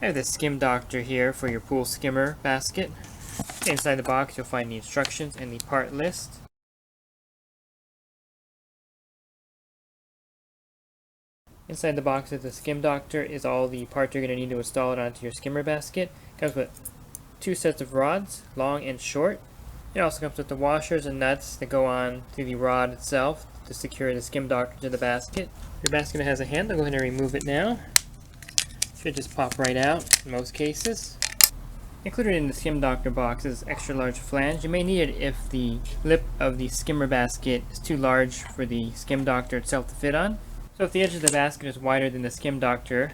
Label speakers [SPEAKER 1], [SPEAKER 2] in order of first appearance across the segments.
[SPEAKER 1] I have the Skim Doctor here for your pool skimmer basket. Inside the box you'll find the instructions and the part list. Inside the box of the Skim Doctor is all the parts you're going to need to install it onto your skimmer basket. It comes with 2 sets of rods, long and short. It also comes with the washers and nuts that go on to the rod itself to secure the Skim Doctor to the basket. Your basket has a handle. Go ahead and remove it now. Should just pop right out in most cases. Included in the Skim Doctor box is extra large flange. You may need it if the lip of the skimmer basket is too large for the Skim Doctor itself to fit on. So if the edge of the basket is wider than the Skim Doctor,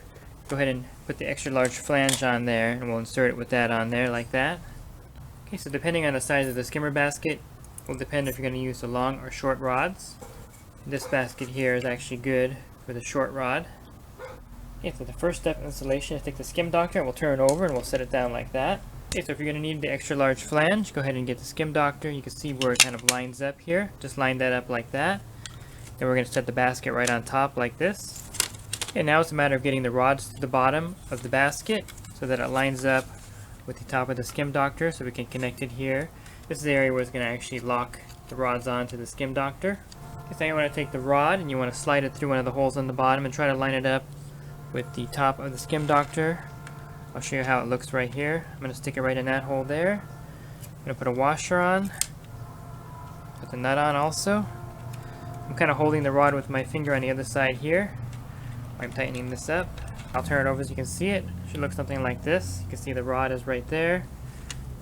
[SPEAKER 1] go ahead and put the extra large flange on there, and we'll insert it with that on there like that. Okay, so depending on the size of the skimmer basket will depend if you're going to use the long or short rods. This basket here is actually good for the short rod. Okay, so the first step in installation is take the Skim Doctor and we'll turn it over and we'll set it down like that. Okay, so if you're going to need the extra large flange, go ahead and get the Skim Doctor. You can see where it kind of lines up here. Just line that up like that. Then we're going to set the basket right on top like this. Okay, now it's a matter of getting the rods to the bottom of the basket so that it lines up with the top of the Skim Doctor, so we can connect it here. This is the area where it's going to actually lock the rods onto the Skim Doctor. Okay, so you want to take the rod and you want to slide it through one of the holes on the bottom and try to line it up with the top of the Skim Doctor. I'll show you how it looks right here. I'm going to stick it right in that hole there. I'm going to put a washer on, put the nut on also. I'm kind of holding the rod with my finger on the other side here. I'm tightening this up. I'll turn it over so you can see it. It should look something like this. You can see the rod is right there,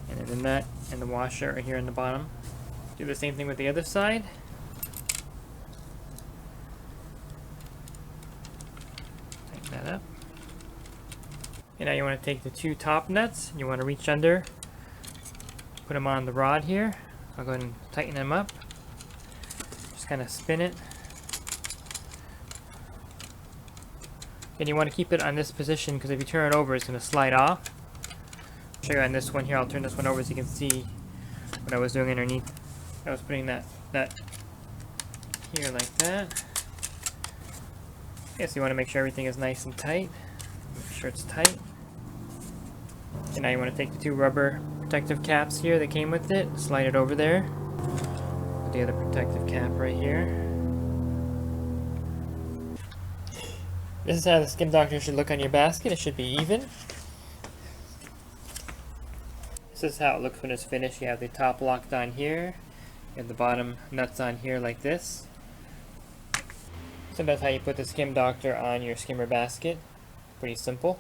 [SPEAKER 1] and then the nut and the washer are here in the bottom. Do the same thing with the other side. Tighten that up. And now you want to take the 2 top nuts and you want to reach under, put them on the rod here. I'll go ahead and tighten them up. Just kind of spin it. And you want to keep it on this position because if you turn it over it's going to slide off. I'll show you on this one here. I'll turn this one over so you can see what I was doing underneath. I was putting that here like that. Okay, so you want to make sure everything is nice and tight. Make sure it's tight. And now you want to take the 2 rubber protective caps here that came with it, slide it over there. Put the other protective cap right here. This is how the Skim Doctor should look on your basket. It should be even. This is how it looks when it's finished. You have the top locked on here, and the bottom nuts on here like this. So that's how you put the Skim Doctor on your skimmer basket. Pretty simple.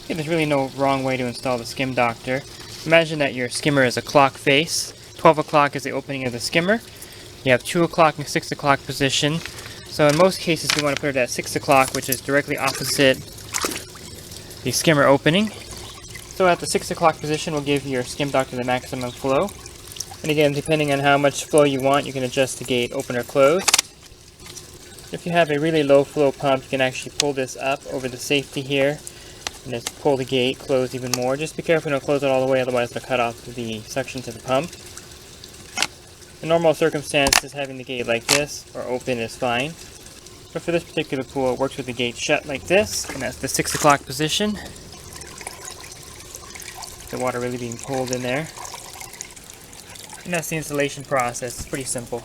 [SPEAKER 1] Okay, there's really no wrong way to install the Skim Doctor. Imagine that your skimmer is a clock face. 12 o'clock is the opening of the skimmer. You have 2 o'clock and 6 o'clock position. So in most cases you want to put it at 6 o'clock, which is directly opposite the skimmer opening. So at the 6 o'clock position will give your Skim Doctor the maximum flow. And again, depending on how much flow you want, you can adjust the gate open or close. If you have a really low flow pump, you can actually pull this up over the safety here and just pull the gate closed even more. Just be careful to close it all the way, otherwise it'll cut off the suction to the pump. In normal circumstances, having the gate like this or open is fine. But for this particular pool, it works with the gate shut like this, and that's the 6 o'clock position. The water really being pulled in there. And that's the installation process. It's pretty simple.